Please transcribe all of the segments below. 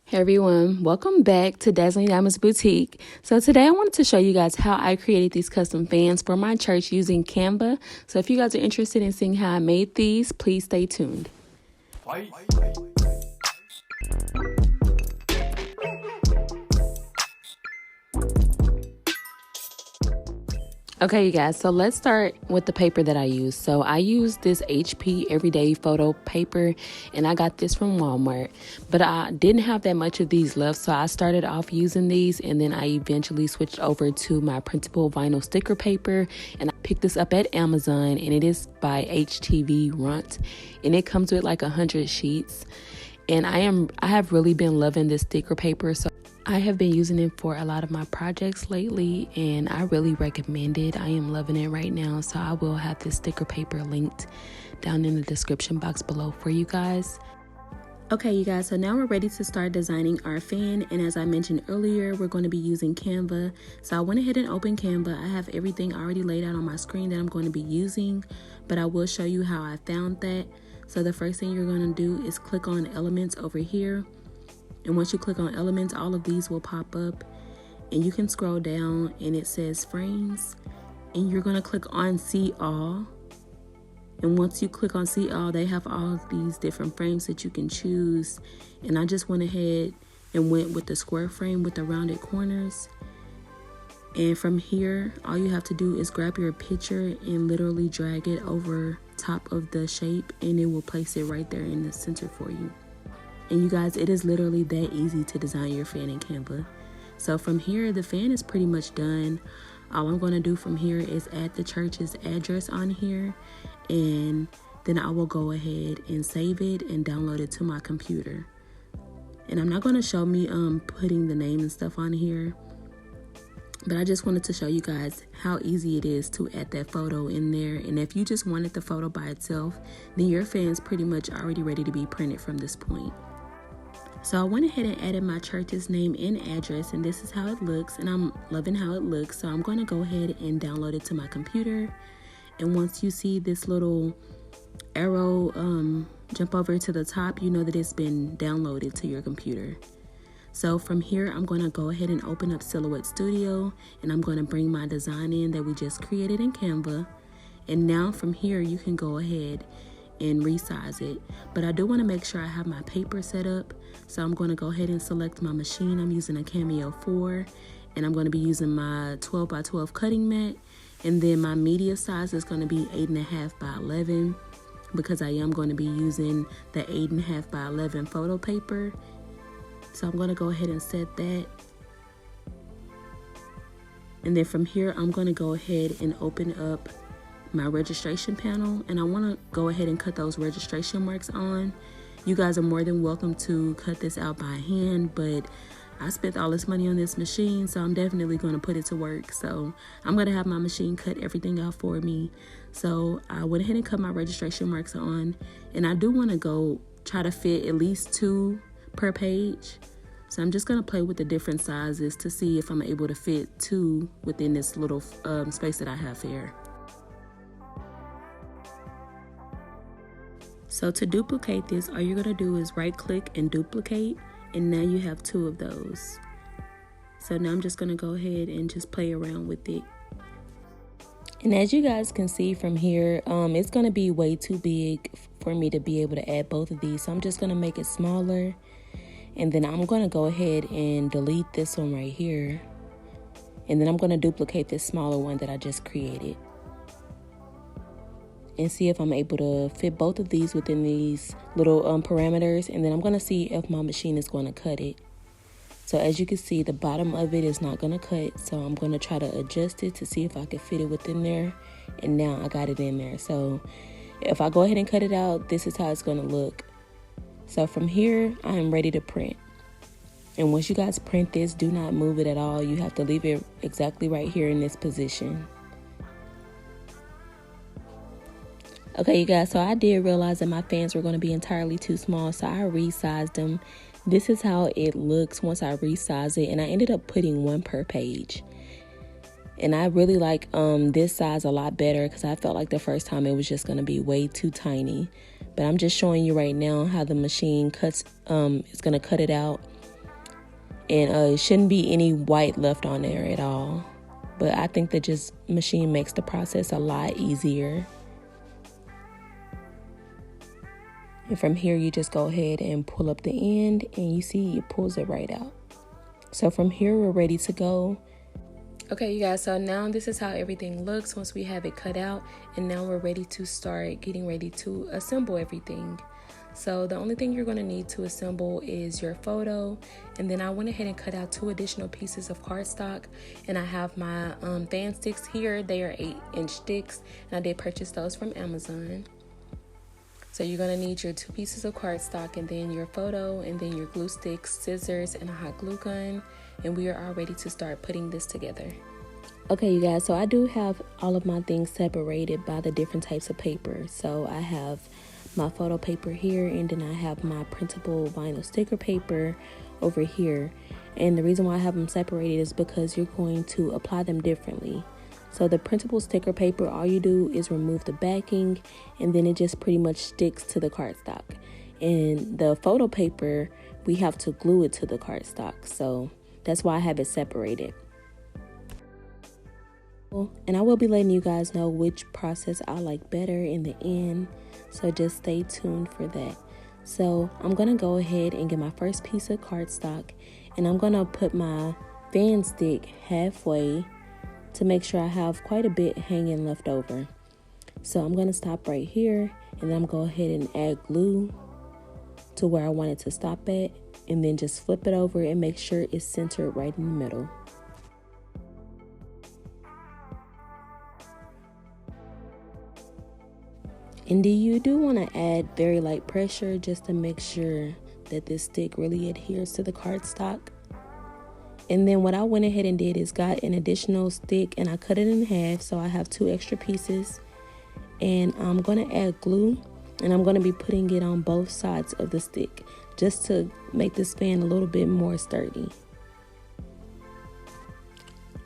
Hey everyone, welcome back to Dazzling Diamonds Boutique. So today I wanted to show you guys how I created these custom fans for my church using Canva. So if you guys are interested in seeing how I made these, please stay tuned. Okay, you guys, so let's start with the paper that I use. So I use this HP Everyday Photo paper, and I got this from Walmart. But I didn't have that much of these left, so I started off using these, and then I eventually switched over to my Printable vinyl sticker paper. And I picked this up at Amazon, and it is by HTV Runt, and it comes with like 100 sheets. And I have really been loving this sticker paper, so I have been using it for a lot of my projects lately, and I really recommend it. I am loving it right now, so I will have this sticker paper linked down in the description box below for you guys. Okay, you guys, so now we're ready to start designing our fan, and as I mentioned earlier, we're going to be using Canva. So I went ahead and opened Canva. I have everything already laid out on my screen that I'm going to be using, but I will show you how I found that. So the first thing you're going to do is click on Elements over here. And once you click on Elements, all of these will pop up, and you can scroll down and it says Frames, and you're going to click on See All. And once you click on See All, they have all of these different frames that you can choose. And I just went ahead and went with the square frame with the rounded corners. And from here, all you have to do is grab your picture and literally drag it over top of the shape, and it will place it right there in the center for you. And you guys, it is literally that easy to design your fan in Canva. So from here, the fan is pretty much done. All I'm going to do from here is add the church's address on here, and then I will go ahead and save it and download it to my computer. And I'm not going to show me putting the name and stuff on here, but I just wanted to show you guys how easy it is to add that photo in there. And if you just wanted the photo by itself, then your fan's pretty much already ready to be printed from this point. So I went ahead and added my church's name and address, and this is how it looks, and I'm loving how it looks. So I'm going to go ahead and download it to my computer. And once you see this little arrow jump over to the top, you know that it's been downloaded to your computer. So from here, I'm going to go ahead and open up Silhouette Studio, and I'm going to bring my design in that we just created in Canva. And now from here, you can go ahead and resize it. But I do want to make sure I have my paper set up. So I'm going to go ahead and select my machine. I'm using a Cameo 4, and I'm going to be using my 12 by 12 cutting mat. And then my media size is going to be 8.5 by 11 because I am going to be using the 8.5 by 11 photo paper. So I'm going to go ahead and set that. And then from here, I'm going to go ahead and open up my registration panel, and I want to go ahead and cut those registration marks on. You guys are more than welcome to cut this out by hand, but I spent all this money on this machine, so I'm definitely going to put it to work. So I'm going to have my machine cut everything out for me. So I went ahead and cut my registration marks on, and I do want to go try to fit at least 2 per page. So I'm just going to play with the different sizes to see if I'm able to fit 2 within this little space that I have here. So to duplicate this, all you're going to do is right click and duplicate, and now you have 2 of those. So now I'm just going to go ahead and just play around with it. And as you guys can see from here, it's going to be way too big for me to be able to add both of these. So I'm just going to make it smaller, and then I'm going to go ahead and delete this one right here. And then I'm going to duplicate this smaller one that I just created, and see if I'm able to fit both of these within these little parameters. And then I'm going to see if my machine is going to cut it. So as you can see, the bottom of it is not going to cut. So I'm going to try to adjust it to see if I can fit it within there. And now I got it in there. So if I go ahead and cut it out, this is how it's going to look. So from here, I am ready to print. And once you guys print this, do not move it at all. You have to leave it exactly right here in this position. Okay, you guys, so I did realize that my fans were going to be entirely too small, so I resized them. This is how it looks once I resize it, and I ended up putting 1 per page. And I really like this size a lot better because I felt like the first time it was just going to be way too tiny. But I'm just showing you right now how the machine cuts, it's going to cut it out. And it shouldn't be any white left on there at all. But I think that just machine makes the process a lot easier. And from here, you just go ahead and pull up the end, and you see it pulls it right out. So from here, we're ready to go. Okay, you guys, so now this is how everything looks once we have it cut out. And now we're ready to start getting ready to assemble everything. So the only thing you're going to need to assemble is your photo. And then I went ahead and cut out 2 additional pieces of cardstock. And I have my fan sticks here. They are 8-inch sticks. And I did purchase those from Amazon. So you're going to need your 2 pieces of cardstock, and then your photo, and then your glue sticks, scissors, and a hot glue gun. And we are all ready to start putting this together. Okay, you guys, so I do have all of my things separated by the different types of paper. So I have my photo paper here, and then I have my printable vinyl sticker paper over here. And the reason why I have them separated is because you're going to apply them differently. So the printable sticker paper, all you do is remove the backing, and then it just pretty much sticks to the cardstock. And the photo paper, we have to glue it to the cardstock. So that's why I have it separated. And I will be letting you guys know which process I like better in the end. So just stay tuned for that. So I'm going to go ahead and get my first piece of cardstock, and I'm going to put my fan stick halfway to make sure I have quite a bit hanging left over. So I'm going to stop right here, and then I'm going to go ahead and add glue to where I want it to stop at, and then just flip it over and make sure it's centered right in the middle. And you do want to add very light pressure just to make sure that this stick really adheres to the cardstock. And then what I went ahead and did is got an additional stick, and I cut it in half, so I have 2 extra pieces. And I'm going to add glue, and I'm going to be putting it on both sides of the stick just to make this fan a little bit more sturdy.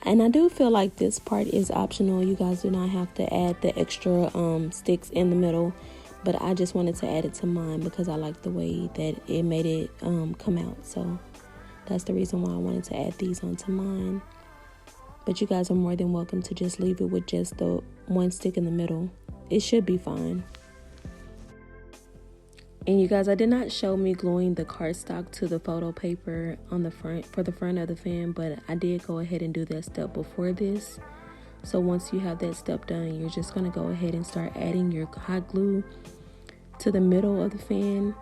And I do feel like this part is optional. You guys do not have to add the extra sticks in the middle, but I just wanted to add it to mine because I like the way that it made it come out. So that's the reason why I wanted to add these onto mine. But you guys are more than welcome to just leave it with just the 1 stick in the middle. It should be fine. And you guys, I did not show me gluing the cardstock to the photo paper on the front for the front of the fan, but I did go ahead and do that step before this. So once you have that step done, you're just going to go ahead and start adding your hot glue to the middle of the fan.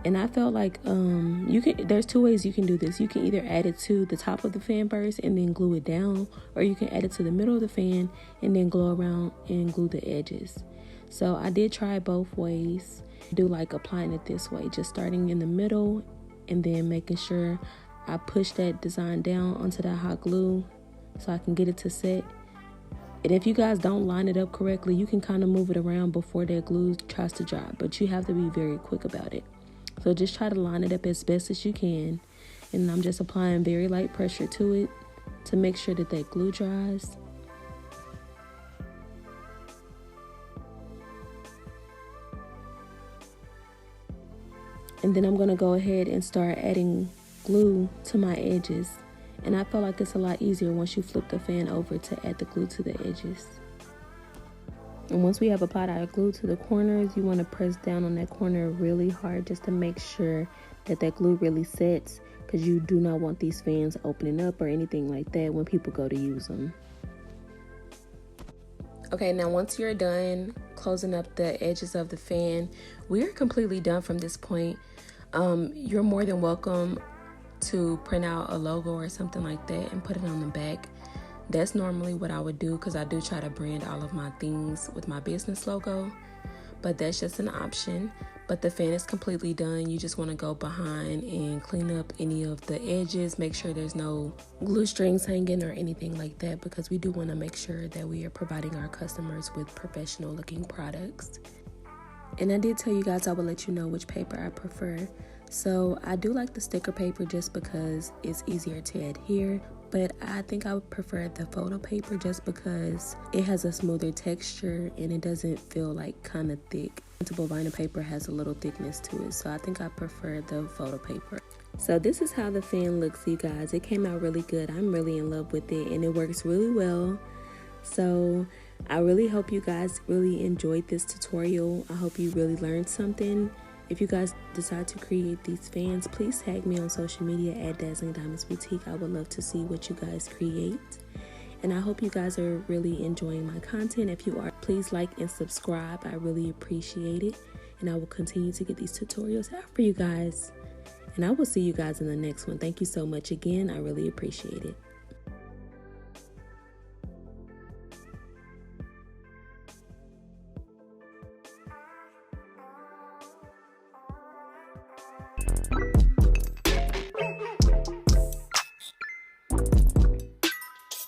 And I felt like there's 2 ways you can do this. You can either add it to the top of the fan first and then glue it down, or you can add it to the middle of the fan and then glue around and glue the edges. So I did try both ways. I do like applying it this way, just starting in the middle and then making sure I push that design down onto that hot glue so I can get it to set. And if you guys don't line it up correctly, you can kind of move it around before that glue tries to dry, but you have to be very quick about it. So just try to line it up as best as you can. And I'm just applying very light pressure to it to make sure that that glue dries. And then I'm going to go ahead and start adding glue to my edges. And I feel like it's a lot easier once you flip the fan over to add the glue to the edges. And once we have applied our glue to the corners, you want to press down on that corner really hard just to make sure that that glue really sets, because you do not want these fans opening up or anything like that when people go to use them. Okay, now once you're done closing up the edges of the fan, we're completely done from this point. You're more than welcome to print out a logo or something like that and put it on the back. That's normally what I would do because I do try to brand all of my things with my business logo, but that's just an option. But the fan is completely done. You just want to go behind and clean up any of the edges, make sure there's no glue strings hanging or anything like that, because we do want to make sure that we are providing our customers with professional looking products. And I did tell you guys I would let you know which paper I prefer. So I do like the sticker paper just because it's easier to adhere, but I think I would prefer the photo paper just because it has a smoother texture and it doesn't feel like kind of thick. Printable vinyl paper has a little thickness to it, so I think I prefer the photo paper. So this is how the fan looks, you guys. It came out really good. I'm really in love with it and it works really well. So I really hope you guys really enjoyed this tutorial. I hope you really learned something. If you guys decide to create these fans, please tag me on social media at Dazzling Diamonds Boutique. I would love to see what you guys create. And I hope you guys are really enjoying my content. If you are, please like and subscribe. I really appreciate it. And I will continue to get these tutorials out for you guys. And I will see you guys in the next one. Thank you so much again. I really appreciate it.